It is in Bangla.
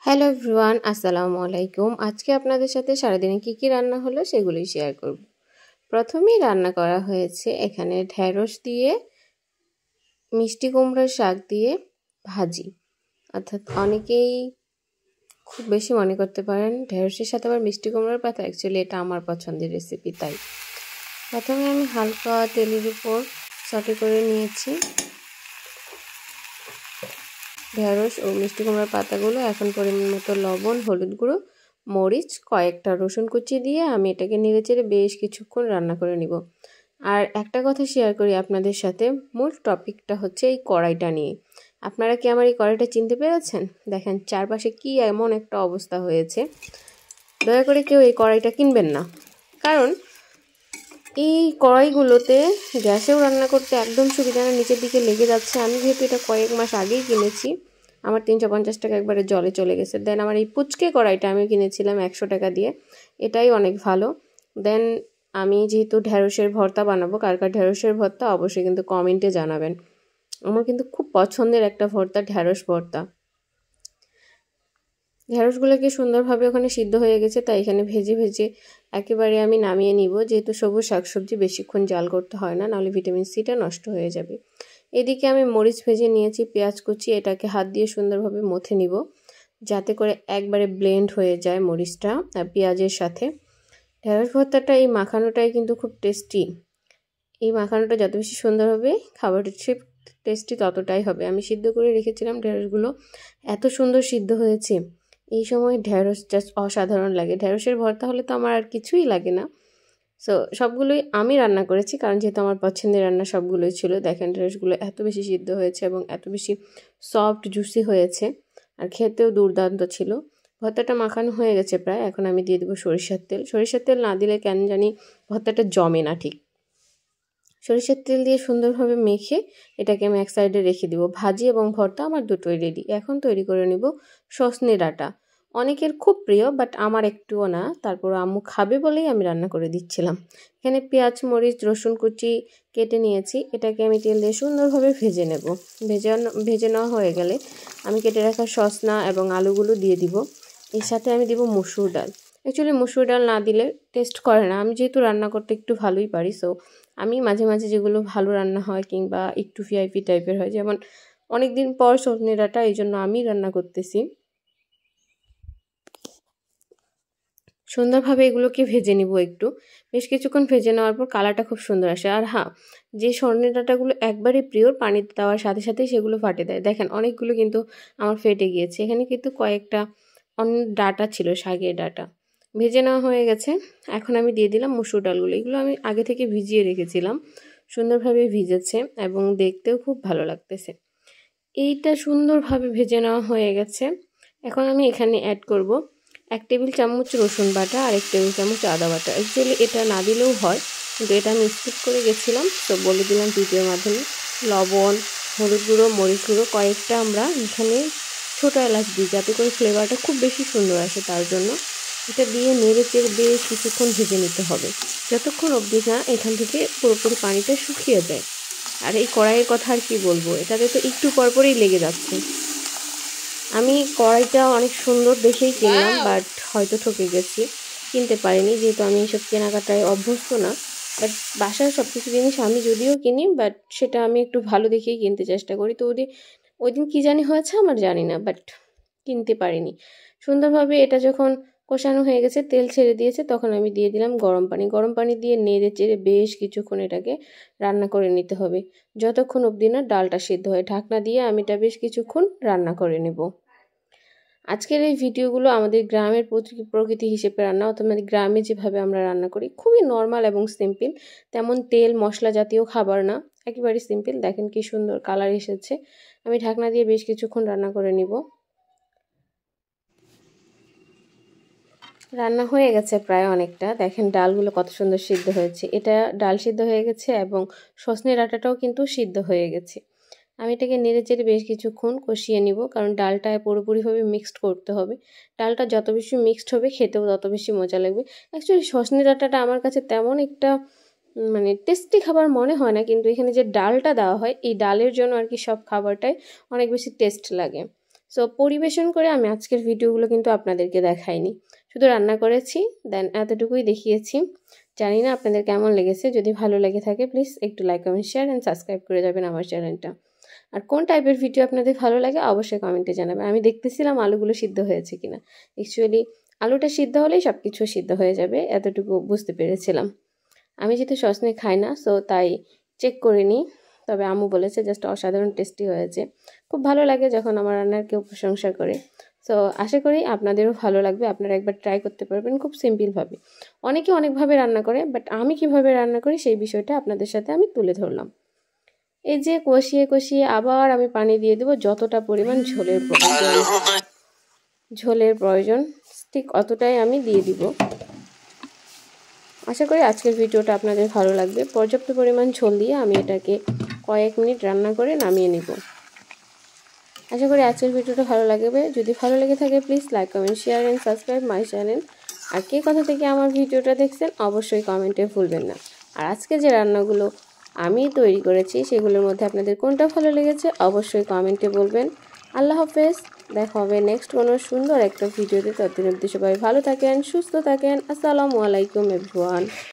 হ্যালো এভরিওয়ান, আসসালামু আলাইকুম। আজকে আপনাদের সাথে সারাদিনে কি রান্না হলো সেগুলোই শেয়ার করব। প্রথমেই রান্না করা হয়েছে এখানে ঢেঁড়স দিয়ে মিষ্টি কুমড়ার শাক দিয়ে ভাজি। অর্থাৎ অনেকেই খুব বেশি মনে করতে পারেন ঢেঁড়সের সাথে আবার মিষ্টি কুমড়ার পাতা, অ্যাকচুয়ালি এটা আমার পছন্দের রেসিপি। তাই প্রথমে আমি হালকা তেলের উপর সটে করে নিয়েছি ঢেঁড়স ও মিষ্টি কুমড়ার পাতাগুলো। এখন পরিমাণ মতো লবণ, হলুদ গুঁড়ো, মরিচ, কয়েকটা রসুন কুচি দিয়ে আমি এটাকে নেড়েচেড়ে বেশ কিছুক্ষণ রান্না করে নিব। আর একটা কথা শেয়ার করি আপনাদের সাথে, মূল টপিকটা হচ্ছে এই কড়াইটা নিয়ে। আপনারা কি আমার এই কড়াইটা চিনতে পেরেছেন? দেখেন চারপাশে কি এমন একটা অবস্থা হয়েছে। দয়া করে কেউ এই কড়াইটা কিনবেন না, কারণ এই কড়াইগুলোতে গ্যাসেও রান্না করতে একদম সুবিধা না, নিচের দিকে লেগে যাচ্ছে। আমি যেহেতু এটা কয়েক মাস আগেই কিনেছি, আমার 350 টাকা একবারে জলে চলে গেছে। দেন আমার এই পুচকে কড়াইটা আমি কিনেছিলাম 100 টাকা দিয়ে, এটাই অনেক ভালো। দেন আমি যেহেতু ঢেঁড়সের ভর্তা বানাবো, কার ঢেঁড়সের ভর্তা অবশ্যই কিন্তু কমেন্টে জানাবেন। আমার কিন্তু খুব পছন্দের একটা ভর্তা ঢেঁড়স ভর্তা। ঢেঁড়সগুলোকে সুন্দরভাবে ওখানে সিদ্ধ হয়ে গেছে, তাই এখানে ভেজে ভেজে একেবারে আমি নামিয়ে নিব। যেহেতু সবুজ শাকসবজি বেশিক্ষণ জাল করতে হয় না, নাহলে ভিটামিন সিটা নষ্ট হয়ে যাবে। এদিকে আমি মরিচ ভেজে নিয়েছি, পেঁয়াজ কুচি, এটাকে হাত দিয়ে সুন্দরভাবে মথে নিব যাতে করে একবারে ব্লেন্ড হয়ে যায় মরিচটা পেঁয়াজের সাথে। ঢেঁড়স ভর্তাটা এই মাখানোটাই কিন্তু খুব টেস্টি। এই মাখানোটা যত বেশি সুন্দর হবে, খাবারটা টেস্টি ততটাই হবে। আমি সিদ্ধ করে রেখেছিলাম ঢেঁড়সগুলো, এত সুন্দর সিদ্ধ হয়েছে। এই সময় ঢেঁড়স জাস্ট অসাধারণ লাগে। ঢেঁড়সের ভর্তা হলে তো আমার আর কিছুই লাগে না। সো সবগুলোই আমি রান্না করেছি, কারণ যেহেতু আমার পছন্দের রান্না সবগুলোই ছিল। দেখেন ঢেঁড়সগুলো এত বেশি সিদ্ধ হয়েছে এবং এত বেশি সফট জুসি হয়েছে, আর খেতেও দুর্দান্ত ছিল। ভর্তাটা মাখানো হয়ে গেছে প্রায়। এখন আমি দিয়ে দেবো সরিষার তেল। সরিষার তেল না দিলে কেন জানি ভর্তাটা জমে না ঠিক। সরিষার তেল দিয়ে সুন্দরভাবে মেখে এটাকে আমি এক সাইডে রেখে দিব। ভাজি এবং ভর্তা আমার দুটোই রেডি। এখন তৈরি করে নিব সজনে ডাঁটা। অনেকের খুব প্রিয়, বাট আমার একটুও না। তারপর আম্মু খাবে বলেই আমি রান্না করে দিচ্ছিলাম। এখানে পেঁয়াজ, মরিচ, রসুন কুচি কেটে নিয়েছি। এটাকে আমি তেল দিয়ে সুন্দরভাবে ভেজে নেব। ভেজে নেওয়া হয়ে গেলে আমি কেটে রাখা সজনা এবং আলুগুলো দিয়ে দিব। এর সাথে আমি দিব মসুর ডাল। অ্যাকচুয়ালি মসুর ডাল না দিলে টেস্ট করে না। আমি যেহেতু রান্না করতে একটু ভালোই পারি, সো আমি মাঝে মাঝে যেগুলো ভালো রান্না হয় কিংবা একটু ভিআইপি টাইপের হয়, যেমন অনেক দিন পর সজনে ডাঁটা, এই জন্য আমি রান্না করতেছি। সুন্দরভাবে এগুলোকে ভেজে নিব একটু। বেশ কিছুক্ষণ ভেজে নেওয়ার পর কালারটা খুব সুন্দর আসে। আর হ্যাঁ, যে সজনে ডাঁটাগুলো একবারে পিওর, পানিতে দেওয়ার সাথে সাথেই সেগুলো ফাটে দেয়। দেখেন অনেকগুলো কিন্তু আমার ফেটে গিয়েছে। এখানে কিন্তু কয়েকটা অন্য ডাঁটা ছিল, শাকের ডাঁটা। ভেজে নেওয়া হয়ে গেছে। এখন আমি দিয়ে দিলাম মসুর ডালগুলো। এগুলো আমি আগে থেকে ভিজিয়ে রেখেছিলাম, সুন্দরভাবে ভিজেছে এবং দেখতেও খুব ভালো লাগতেছে। এইটা সুন্দরভাবে ভেজে নেওয়া হয়ে গেছে। এখন আমি এখানে অ্যাড করব 1 টেবিল চামচ রসুন বাটা আর 1 টেবিল চামচ আদা বাটা। অ্যাকচুয়ালি এটা না দিলেও হয়, কিন্তু এটা আমি স্কিপ করে গেছিলাম, তো বলে দিলাম ভিডিওর মাধ্যমে। লবণ, হলুদ গুঁড়ো, মরিচ গুঁড়ো কয়েকটা আমরা এখানে ছোটো এলাচ দিই, যাতে করে ফ্লেভারটা খুব বেশি সুন্দর আসে। তার জন্য এটা দিয়ে নেড়ে চেড়ে বেশ কিছুক্ষণ ভেজে নিতে হবে, যতক্ষণ অবধি না এখান থেকে পুরোপুরি পানিটা শুকিয়ে যায়। আর এই কড়াইয়ের কথা আর কি বলবো, এটাতে তো একটু পরপরই লেগে যাচ্ছে। আমি কড়াইটা অনেক সুন্দর দেখেই কিনলাম, বাট হয়তো ঠকে গেছি, কিনতে পারিনি, যেহেতু আমি এইসব কেনাকাটায় অভ্যস্ত না। বাট বাসার সব কিছু জিনিস আমি যদিও কিনি, বাট সেটা আমি একটু ভালো দেখেই কিনতে চেষ্টা করি। তো ওই দিন কী জানি হয়েছে আমার জানি না, বাট কিনতে পারিনি। সুন্দরভাবে এটা যখন কষানো হয়ে গেছে, তেল ছেড়ে দিয়েছে, তখন আমি দিয়ে দিলাম গরম পানি। গরম পানি দিয়ে নেড়ে চেড়ে বেশ কিছুক্ষণ এটাকে রান্না করে নিতে হবে, যতক্ষণ অবধি না ডালটা সিদ্ধ হয়। ঢাকনা দিয়ে আমি এটা বেশ কিছুক্ষণ রান্না করে নেব। আজকের এই ভিডিওগুলো আমাদের গ্রামের প্রকৃতি হিসেবে রান্না, অর্থাৎ মানে গ্রামে যেভাবে আমরা রান্না করি, খুবই নর্মাল এবং সিম্পল। তেমন তেল মশলা জাতীয় খাবার না, একেবারে সিম্পল। দেখেন কি সুন্দর কালার এসেছে। আমি ঢাকনা দিয়ে বেশ কিছুক্ষণ রান্না করে নিব। রান্না হয়ে গেছে প্রায় অনেকটা। দেখেন ডালগুলো কত সুন্দর সিদ্ধ হয়েছে। এটা ডাল সিদ্ধ হয়ে গেছে এবং সজনে ডাঁটাটাও কিন্তু সিদ্ধ হয়ে গেছে। আমি এটাকে নেড়ে চেড়ে বেশ কিছুক্ষণ কষিয়ে নিব, কারণ ডালটা পুরোপুরিভাবে মিক্সড করতে হবে। ডালটা যত বেশি মিক্সড হবে খেতেও তত বেশি মজা লাগবে। অ্যাকচুয়ালি সজনে ডাঁটাটা আমার কাছে তেমন একটা মানে টেস্টি খাবার মনে হয় না, কিন্তু এখানে যে ডালটা দেওয়া হয়, এই ডালের জন্য আর কি সব খাবারটাই অনেক বেশি টেস্ট লাগে। সো পরিবেশন করে আমি আজকের ভিডিওগুলো কিন্তু আপনাদেরকে দেখাইনি, শুধু রান্না করেছি, দেন এতটুকুই দেখিয়েছি। জানি না আপনাদের কেমন লেগেছে। যদি ভালো লেগে থাকে প্লিজ একটু like comment share and subscribe করে যাবেন আমার চ্যানেলটা। আর কোন টাইপের ভিডিও আপনাদের ভালো লাগে অবশ্যই কমেন্টে জানাবেন। আমি দেখতেছিলাম আলুগুলো সিদ্ধ হয়েছে কিনা। অ্যাকচুয়ালি আলুটা সিদ্ধ হলেই সব কিছু সিদ্ধ হয়ে যাবে, এতটুকু বুঝতে পেরেছিলাম। আমি যেহেতু সসনে খাই না, সো তাই চেক করে নিই। তবে আম্মু বলেছে জাস্ট অসাধারণ টেস্টি হয়েছে। খুব ভালো লাগে যখন আমার রান্নার কেউ প্রশংসা করে। সো আশা করি আপনাদেরও ভালো লাগবে, আপনারা একবার ট্রাই করতে পারবেন খুব সিম্পলভাবে। অনেকে অনেকভাবে রান্না করে, বাট আমি কিভাবে রান্না করি সেই বিষয়টা আপনাদের সাথে আমি তুলে ধরলাম। এই যে কষিয়ে কষিয়ে আবার আমি পানি দিয়ে দেবো যতটা পরিমাণ ঝোলের প্রয়োজন ঠিক অতটাই আমি দিয়ে দিব। আশা করি আজকের ভিডিওটা আপনাদের ভালো লাগবে। পর্যাপ্ত পরিমাণ ঝোল দিয়ে আমি এটাকে কয়েক মিনিট রান্না করে নামিয়ে নিব। আশা করি আজকের ভিডিওটা ভালো লাগবে। যদি ভালো লেগে থাকে please like comment share and subscribe my channel. আর কে কোথা থেকে আমার ভিডিওটা দেখছেন অবশ্যই কমেন্টে ভুলবেন না। আর আজকে যে রান্নাগুলো আমি তৈরি করেছি সেগুলোর মধ্যে আপনাদের কোনটা ভালো লেগেছে অবশ্যই কমেন্টে বলবেন। আল্লাহ হাফেজ, দেখা হবে নেক্সট কোনো সুন্দর একটা ভিডিওতে। ততদিন অবধি সবাই ভালো থাকেন, সুস্থ থাকেন। আসসালামু আলাইকুম এভরিওয়ান।